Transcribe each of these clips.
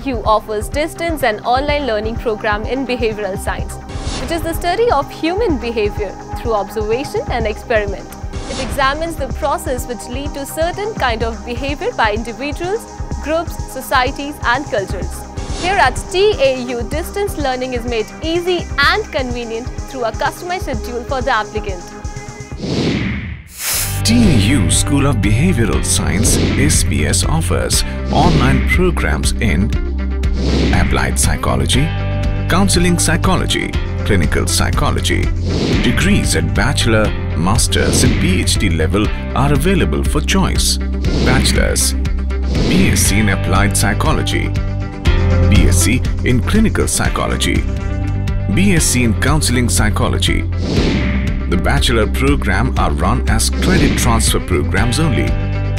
TAU offers distance and online learning program in behavioral science, which is the study of human behavior through observation and experiment. It examines the process which lead to certain kind of behavior by individuals, groups, societies and cultures. Here at TAU, distance learning is made easy and convenient through a customized schedule for the applicant. TAU School of Behavioral Science SPS offers online programs in Applied Psychology, Counseling Psychology, Clinical Psychology. Degrees at Bachelor, Masters and PhD level are available for choice. Bachelor's, BSc in Applied Psychology, BSc in Clinical Psychology, BSc in Counseling Psychology. The bachelor program are run as credit transfer programs only.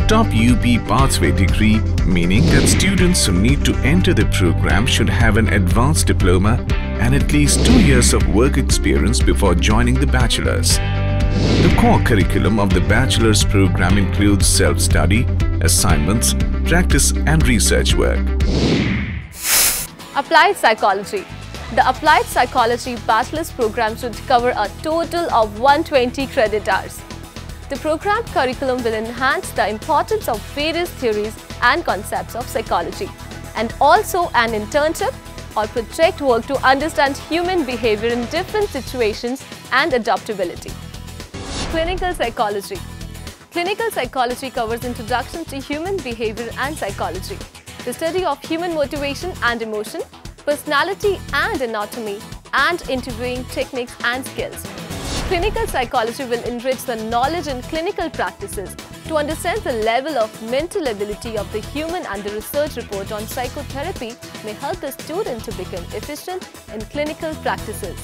Top UP pathway degree, meaning that students who need to enter the program should have an advanced diploma and at least 2 years of work experience before joining the bachelor's. The core curriculum of the bachelor's program includes self-study, assignments, practice and research work. Applied Psychology. The Applied Psychology Bachelor's program should cover a total of 120 credit hours. The program curriculum will enhance the importance of various theories and concepts of psychology, and also an internship or project work to understand human behavior in different situations and adaptability. Clinical Psychology. Clinical Psychology covers introduction to human behavior and psychology, the study of human motivation and emotion, personality and anatomy, and interviewing techniques and skills. Clinical psychology will enrich the knowledge in clinical practices to understand the level of mental ability of the human, and the research report on psychotherapy may help the student to become efficient in clinical practices.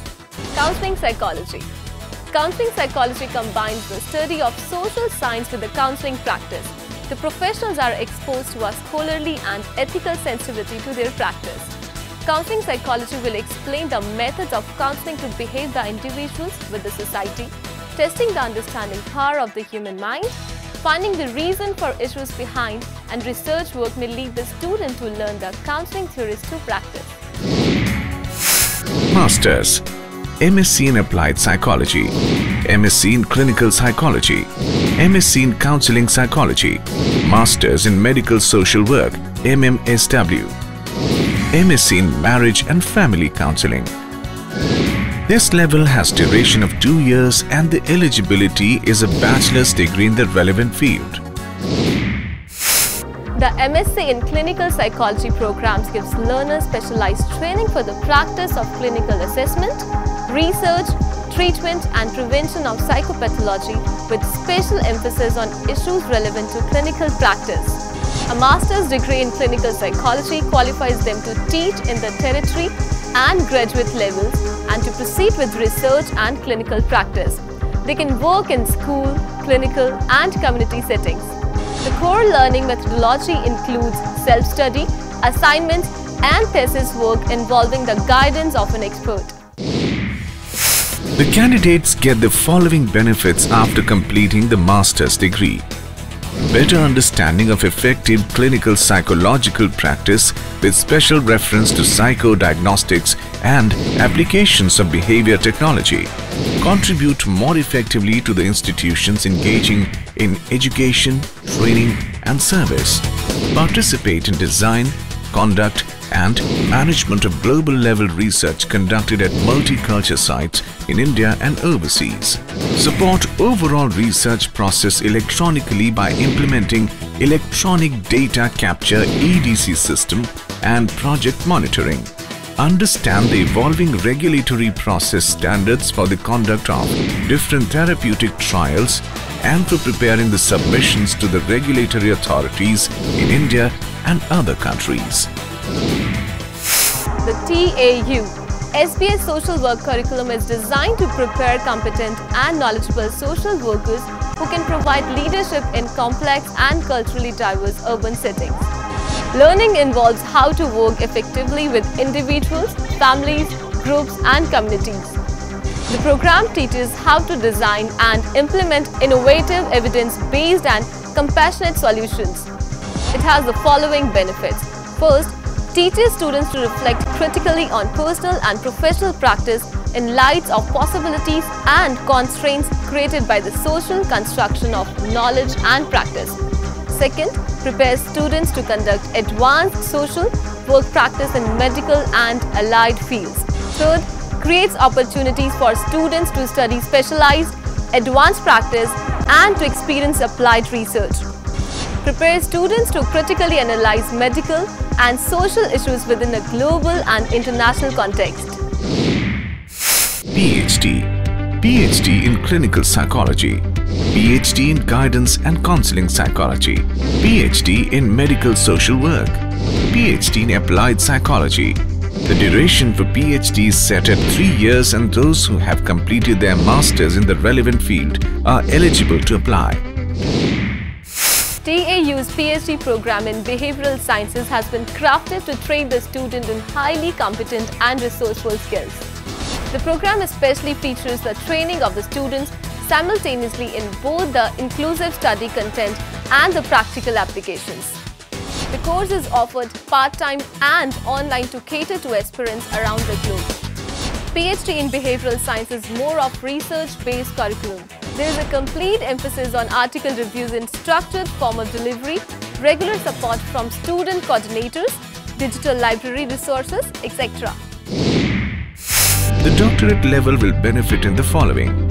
Counseling Psychology. Counseling Psychology combines the study of social science with the counseling practice. The professionals are exposed to a scholarly and ethical sensibility to their practice. Counseling Psychology will explain the methods of counseling to behave the individuals with the society, testing the understanding power of the human mind, finding the reason for issues behind, and research work may lead the student to learn the counseling theories to practice. Masters, MSc in Applied Psychology, MSc in Clinical Psychology, MSc in Counseling Psychology, Masters in Medical Social Work, MMSW, MSc in Marriage and Family Counseling. This level has duration of 2 years and the eligibility is a bachelor's degree in the relevant field. The MSc in Clinical Psychology programs gives learners specialized training for the practice of clinical assessment, research, treatment and prevention of psychopathology, with special emphasis on issues relevant to clinical practice. A master's degree in clinical psychology qualifies them to teach in the tertiary and graduate levels and to proceed with research and clinical practice. They can work in school, clinical and community settings. The core learning methodology includes self-study, assignments and thesis work involving the guidance of an expert. The candidates get the following benefits after completing the master's degree: better understanding of effective clinical psychological practice with special reference to psychodiagnostics and applications of behavior technology, contribute more effectively to the institutions engaging in education, training and service, participate in design, conduct and management of global level research conducted at multicultural sites in India and overseas. Support overall research process electronically by implementing electronic data capture EDC system and project monitoring. Understand the evolving regulatory process standards for the conduct of different therapeutic trials and for preparing the submissions to the regulatory authorities in India and other countries. The TAU SPS Social Work curriculum is designed to prepare competent and knowledgeable social workers who can provide leadership in complex and culturally diverse urban settings. Learning involves how to work effectively with individuals, families, groups and communities. The program teaches how to design and implement innovative, evidence-based and compassionate solutions. It has the following benefits. First, teaches students to reflect critically on personal and professional practice in light of possibilities and constraints created by the social construction of knowledge and practice. Second, prepares students to conduct advanced social work practice in medical and allied fields. Third, creates opportunities for students to study specialized, advanced practice and to experience applied research. Prepares students to critically analyze medical and social issues within a global and international context. PhD in clinical psychology, PhD in guidance and counseling psychology, PhD in medical social work, PhD in applied psychology. The duration for PhD is set at 3 years, and those who have completed their masters in the relevant field are eligible to apply. TAU's PhD program in Behavioral Sciences has been crafted to train the student in highly competent and resourceful skills. The program especially features the training of the students simultaneously in both the inclusive study content and the practical applications. The course is offered part-time and online to cater to aspirants around the globe. PhD in Behavioral Science is more of research-based curriculum. There is a complete emphasis on article reviews in structured form of delivery, regular support from student coordinators, digital library resources, etc. The doctorate level will benefit in the following: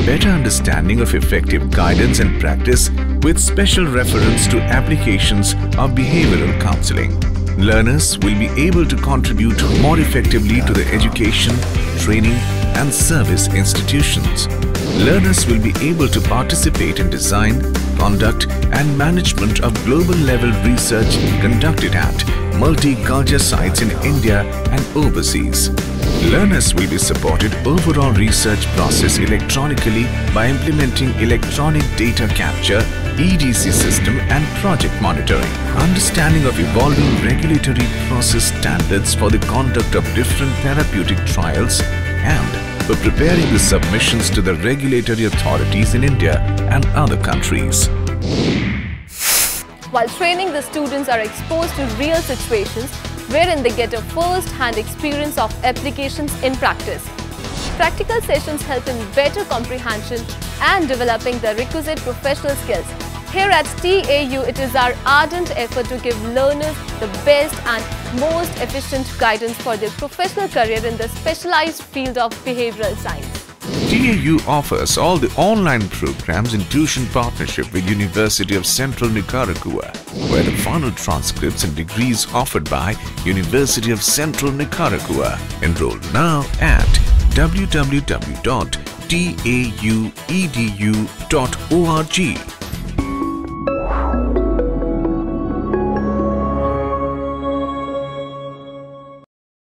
better understanding of effective guidance and practice with special reference to applications of behavioral counseling. Learners will be able to contribute more effectively to the education, training and service institutions. Learners will be able to participate in design, conduct and management of global-level research conducted at multi-culture sites in India and overseas. Learners will be supported overall research process electronically by implementing electronic data capture, EDC system and project monitoring. Understanding of evolving regulatory process standards for the conduct of different therapeutic trials, and for preparing the submissions to the regulatory authorities in India and other countries. While training, the students are exposed to real situations wherein they get a first-hand experience of applications in practice. Practical sessions help in better comprehension and developing the requisite professional skills. Here at TAU, it is our ardent effort to give learners the best and most efficient guidance for their professional career in the specialized field of behavioral science. TAU offers all the online programs in tuition partnership with University of Central Nicaragua, where the final transcripts and degrees offered by University of Central Nicaragua. Enroll now at www.tauedu.org.